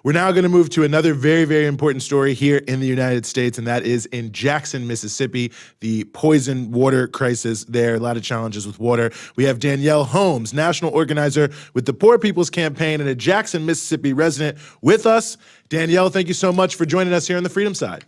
We're now going to move to another very, very important story here in the United States, and that is in Jackson, Mississippi, the poison water crisis there. A lot of challenges with water. We have Danyelle Holmes, national organizer with the Poor People's Campaign and a Jackson, Mississippi resident with us. Danyelle, thank you so much for joining us here on the Freedom Side.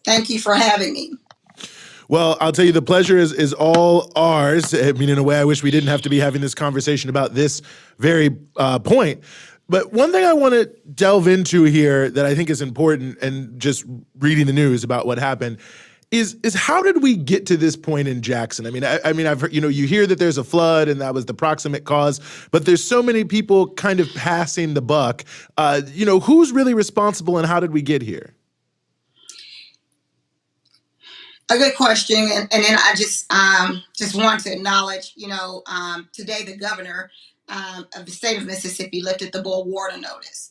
Thank you for having me. Well, I'll tell you, the pleasure is all ours. I mean, in a way, I wish we didn't have to be having this conversation about this very point. But one thing I want to delve into here that I think is important, and just reading the news about what happened, is how did we get to this point in Jackson? I mean, I've heard, you hear that there's a flood and that was the proximate cause, but there's so many people kind of passing the buck. Who's really responsible and how did we get here? A good question, and then I just want to acknowledge, today the governor of the state of Mississippi lifted the boil water notice,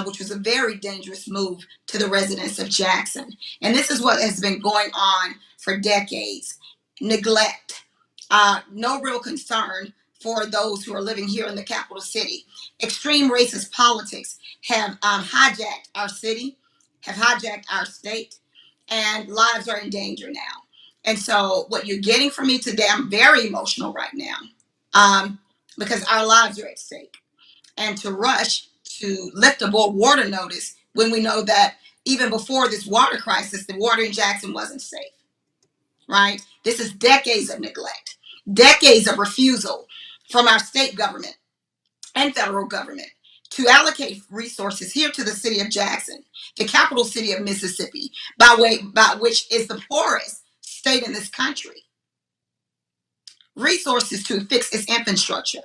which was a very dangerous move to the residents of Jackson. And this is what has been going on for decades: neglect, no real concern for those who are living here in the capital city. Extreme racist politics have hijacked our city, have hijacked our state, and lives are in danger now. And so what you're getting from me today, I'm very emotional right now because our lives are at stake. And to rush to lift a boil water notice when we know that even before this water crisis, the water in Jackson wasn't safe, right? This is decades of neglect, decades of refusal from our state government and federal government to allocate resources here to the city of Jackson, the capital city of Mississippi, by which is the poorest state in this country, resources to fix its infrastructure.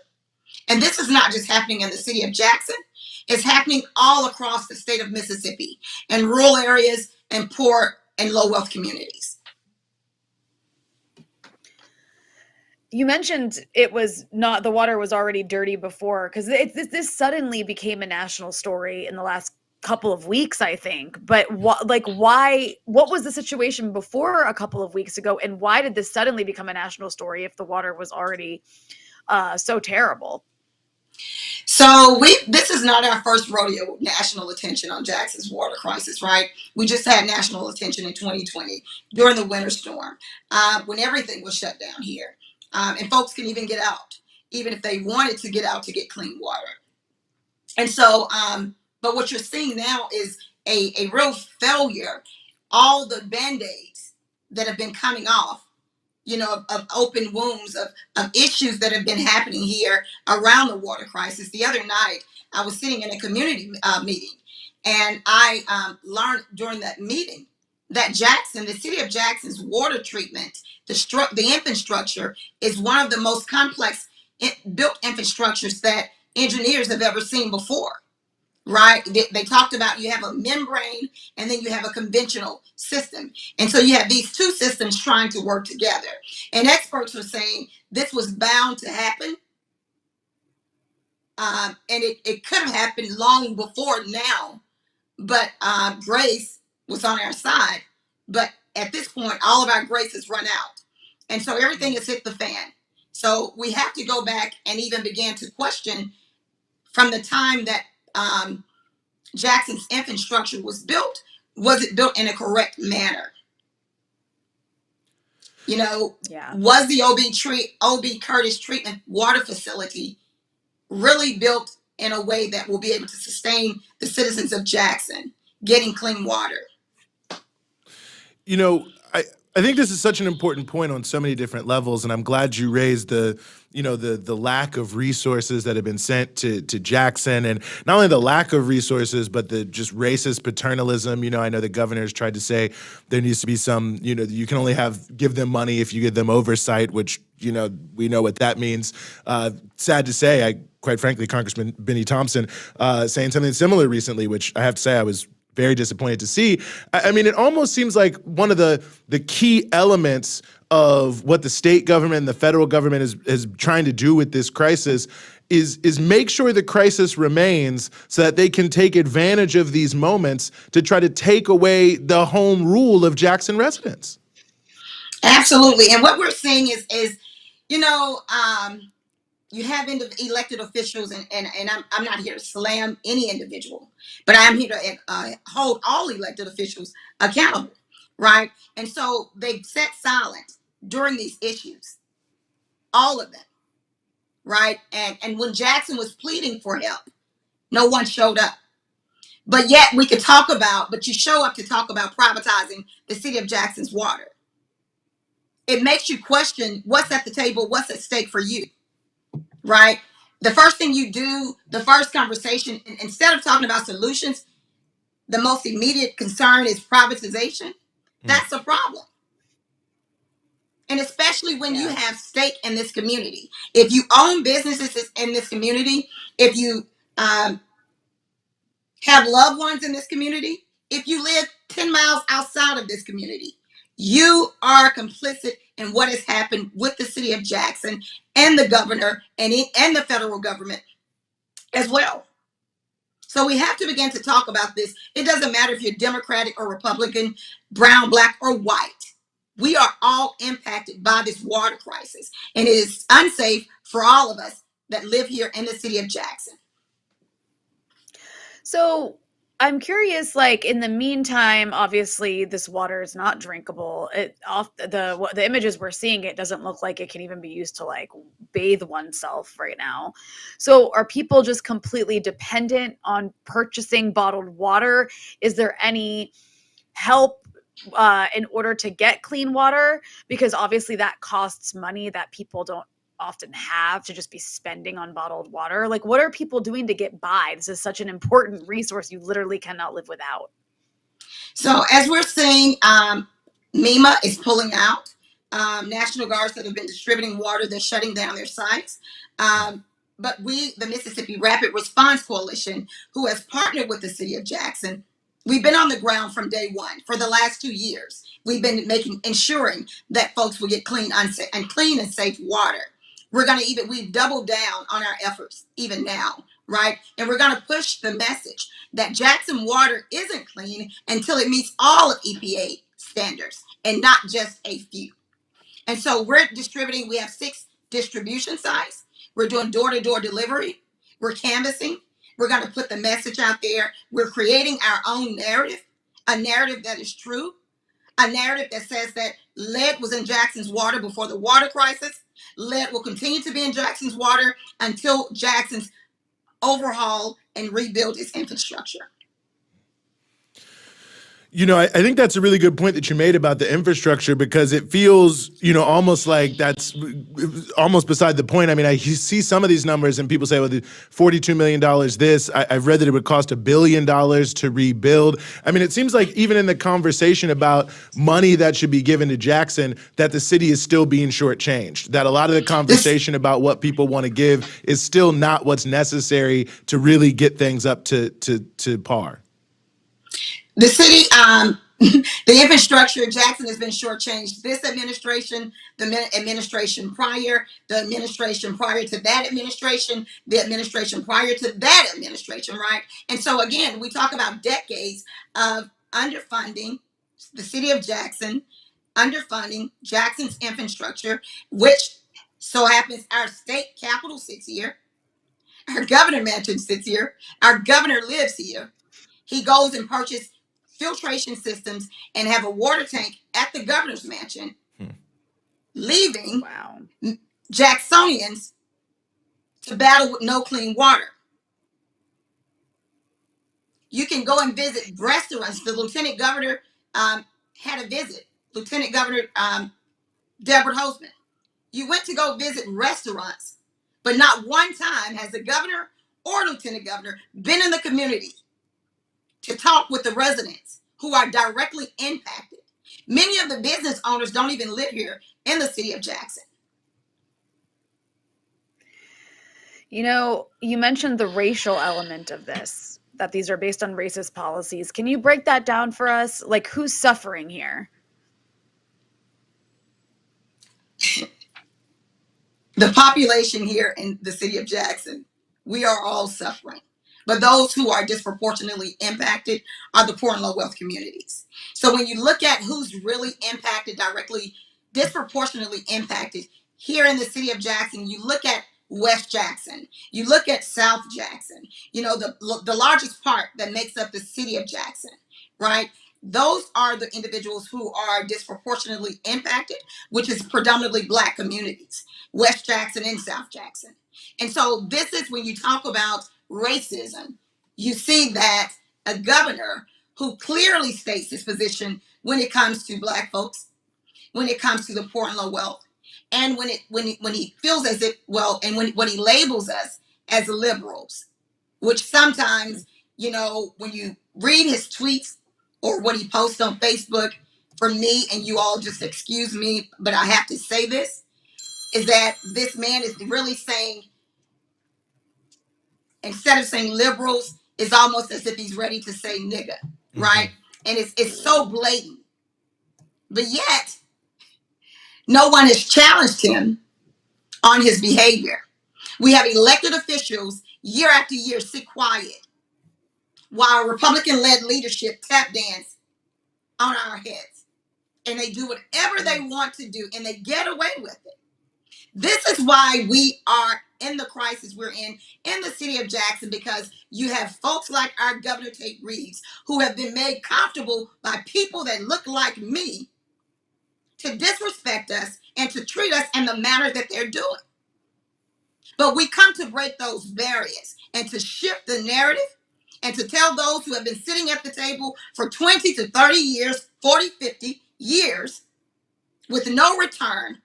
And this is not just happening in the city of Jackson, it's happening all across the state of Mississippi, in rural areas and poor and low wealth communities. You mentioned it was not, the water was already dirty before, because this suddenly became a national story in the last couple of weeks, I think. But what was the situation before a couple of weeks ago, and why did this suddenly become a national story if the water was already so terrible? So this is not our first rodeo with national attention on Jackson's water crisis, right? We just had national attention in 2020 during the winter storm, when everything was shut down here. And folks can even get out, even if they wanted to get out to get clean water. And so, but what you're seeing now is a real failure. All the Band-Aids that have been coming off, of open wounds, of issues that have been happening here around the water crisis. The other night, I was sitting in a community meeting, and I learned during that meeting that Jackson, the city of Jackson's water treatment, the infrastructure is one of the most complex built infrastructures that engineers have ever seen before, right? They talked about you have a membrane and then you have a conventional system. And so you have these two systems trying to work together. And experts are saying this was bound to happen. And it could have happened long before now, but grace was on our side. But at this point, all of our grace has run out. And so everything has hit the fan. So we have to go back and even begin to question from the time that Jackson's infrastructure was it built in a correct manner? Was the O.B. Curtis treatment water facility really built in a way that will be able to sustain the citizens of Jackson getting clean water? I think this is such an important point on so many different levels, and I'm glad you raised the lack of resources that have been sent to Jackson, and not only the lack of resources, but the just racist paternalism. I know the governor's tried to say there needs to be some, you can only give them money if you give them oversight, which, we know what that means. Sad to say, quite frankly, Congressman Benny Thompson saying something similar recently, which I have to say I was very disappointed to see. I mean, it almost seems like one of the key elements of what the state government and the federal government is trying to do with this crisis is make sure the crisis remains so that they can take advantage of these moments to try to take away the home rule of Jackson residents. Absolutely. And what we're seeing is you have elected officials, and I'm not here to slam any individual, but I'm here to hold all elected officials accountable, right? And so they sat silent during these issues, all of them, right? And when Jackson was pleading for help, no one showed up. But yet we could talk about, but you show up to talk about privatizing the city of Jackson's water. It makes you question what's at the table, what's at stake for you, right? The first thing you do, the first conversation, instead of talking about solutions, the most immediate concern is privatization. That's a problem. And especially when you have stake in this community. If you own businesses in this community, if you have loved ones in this community, if you live 10 miles outside of this community, you are complicit in what has happened with the city of Jackson and the governor and the federal government as well. So we have to begin to talk about this. It doesn't matter if you're Democratic or Republican, brown, black, or white. We are all impacted by this water crisis, and it is unsafe for all of us that live here in the city of Jackson. So I'm curious, like in the meantime, obviously this water is not drinkable. The images we're seeing, it doesn't look like it can even be used to like bathe oneself right now. So are people just completely dependent on purchasing bottled water? Is there any help in order to get clean water? Because obviously that costs money that people don't often have to just be spending on bottled water. Like, what are people doing to get by? This is such an important resource you literally cannot live without. So as we're seeing, MEMA is pulling out. National Guards that have been distributing water, they're shutting down their sites. But we, the Mississippi Rapid Response Coalition, who has partnered with the city of Jackson, we've been on the ground from day one. For the last 2 years, we've been ensuring that folks will get clean and safe water. We've doubled down on our efforts even now, right? And we're going to push the message that Jackson water isn't clean until it meets all of EPA standards and not just a few. And so we're distributing, we have 6 distribution sites. We're doing door-to-door delivery. We're canvassing. We're going to put the message out there. We're creating our own narrative, a narrative that is true, a narrative that says that lead was in Jackson's water before the water crisis. Lead will continue to be in Jackson's water until Jackson's overhaul and rebuild its infrastructure. You know, I think that's a really good point that you made about the infrastructure, because it feels, you know, almost like that's almost beside the point. I mean, I see some of these numbers and people say, well, the $42 million this. I've read that it would cost $1 billion to rebuild. I mean, it seems like even in the conversation about money that should be given to Jackson, that the city is still being shortchanged, that a lot of the conversation about what people want to give is still not what's necessary to really get things up to par. The city, the infrastructure in Jackson has been shortchanged. This administration, the administration prior, the administration prior to that administration, the administration prior to that administration, right? And so again, we talk about decades of underfunding the city of Jackson, underfunding Jackson's infrastructure, which so happens our state capital sits here, our governor mansion sits here, our governor lives here. He goes and purchases filtration systems and have a water tank at the governor's mansion, leaving Jacksonians to battle with no clean water. You can go and visit restaurants. The lieutenant governor had a visit, Lieutenant Governor Deborah Holzman. You went to go visit restaurants, but not one time has the governor or lieutenant governor been in the community to talk with the residents who are directly impacted. Many of the business owners don't even live here in the city of Jackson. You know, you mentioned the racial element of this, that these are based on racist policies. Can you break that down for us? Like, who's suffering here? The population here in the city of Jackson, we are all suffering. But those who are disproportionately impacted are the poor and low wealth communities. So when you look at who's really impacted directly, disproportionately impacted here in the city of Jackson, you look at West Jackson. You look at South Jackson, the largest part that makes up the city of Jackson, right? Those are the individuals who are disproportionately impacted, which is predominantly Black communities, West Jackson and South Jackson. And so this is when you talk about racism, you see that a governor who clearly states his position when it comes to Black folks, when it comes to the poor and low wealth, and when he feels as if, and when he labels us as liberals, which sometimes, when you read his tweets or what he posts on Facebook, for me, and you all just excuse me, but I have to say this, is that this man is really saying, instead of saying liberals, it's almost as if he's ready to say nigga, right? And it's so blatant. But yet, no one has challenged him on his behavior. We have elected officials year after year sit quiet while Republican-led leadership tap dance on our heads. And they do whatever they want to do, and they get away with it. This is why we are in the crisis we're in the city of Jackson, because you have folks like our Governor Tate Reeves, who have been made comfortable by people that look like me to disrespect us and to treat us in the manner that they're doing. But we come to break those barriers and to shift the narrative and to tell those who have been sitting at the table for 20 to 30 years, 40, 50 years with no return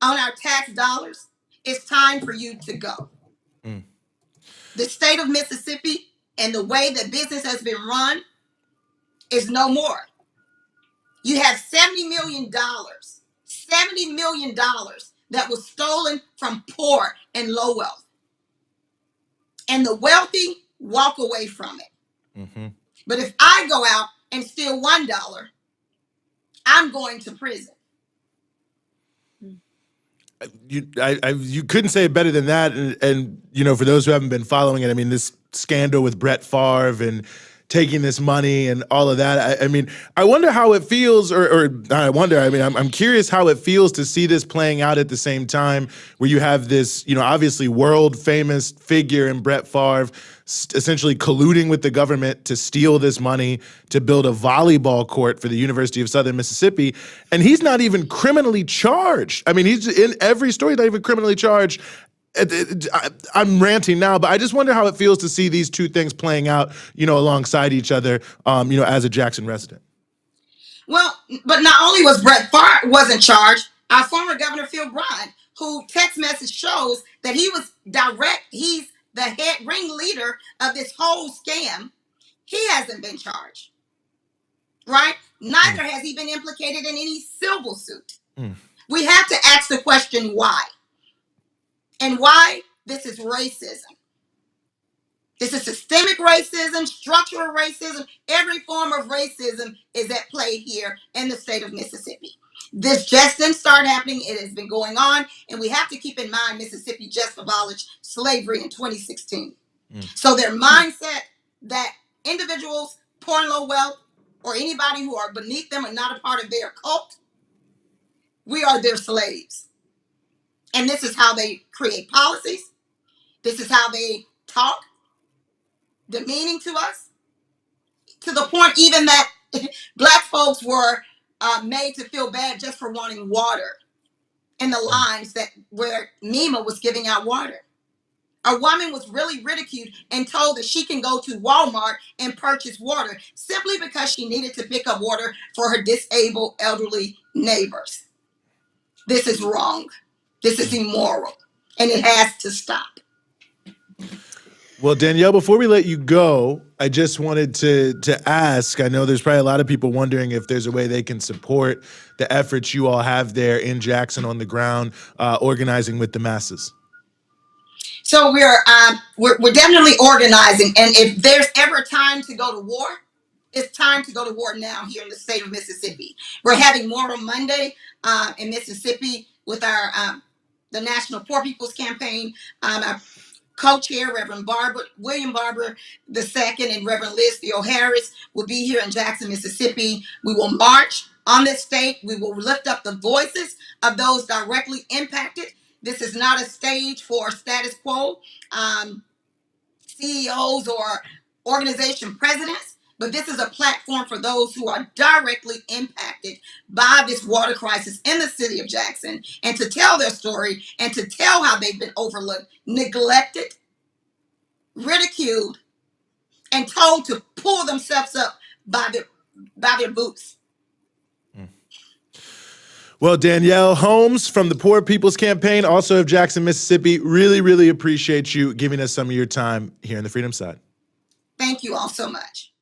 on our tax dollars, it's time for you to go. The state of Mississippi and the way that business has been run is no more. You have $70 million that was stolen from poor and low wealth. And the wealthy walk away from it. But if I go out and steal $1, I'm going to prison. You couldn't say it better than that. And for those who haven't been following it, I mean, this scandal with Brett Favre and taking this money and all of that. I wonder how it feels, I'm curious how it feels to see this playing out at the same time, where you have this, obviously world famous figure in Brett Favre essentially colluding with the government to steal this money to build a volleyball court for the University of Southern Mississippi. And he's not even criminally charged. I mean, he's in every story, not even criminally charged. I'm ranting now, but I just wonder how it feels to see these two things playing out, alongside each other, as a Jackson resident. Well, but not only was Brett Favre wasn't charged, our former Governor Phil Bryant, who text message shows that he's the head ringleader of this whole scam, he hasn't been charged, right? Neither has he been implicated in any civil suit. We have to ask the question, why? And why? This is racism. This is systemic racism, structural racism. Every form of racism is at play here in the state of Mississippi. This just didn't start happening. It has been going on. And we have to keep in mind Mississippi just abolished slavery in 2016. So their mindset that individuals, poor and low wealth, or anybody who are beneath them and not a part of their cult, we are their slaves. And this is how they create policies. This is how they talk, demeaning to us, to the point even that Black folks were made to feel bad just for wanting water in the lines where MEMA was giving out water. A woman was really ridiculed and told that she can go to Walmart and purchase water simply because she needed to pick up water for her disabled elderly neighbors. This is wrong. This is immoral, and it has to stop. Well, Danyelle, before we let you go, I just wanted to ask, I know there's probably a lot of people wondering if there's a way they can support the efforts you all have there in Jackson on the ground, organizing with the masses. So we're definitely organizing, and if there's ever a time to go to war, it's time to go to war now here in the state of Mississippi. We're having Moral Monday in Mississippi with our the National Poor People's Campaign. Our co-chair, Reverend William Barber II, and Reverend Liz Theo Harris will be here in Jackson, Mississippi. We will march on this state. We will lift up the voices of those directly impacted. This is not a stage for status quo CEOs or organization presidents, but this is a platform for those who are directly impacted by this water crisis in the city of Jackson, and to tell their story and to tell how they've been overlooked, neglected, ridiculed, and told to pull themselves up by their boots. Well, Danyelle Holmes from the Poor People's Campaign, also of Jackson, Mississippi, really, really appreciate you giving us some of your time here in the Freedom Side. Thank you all so much.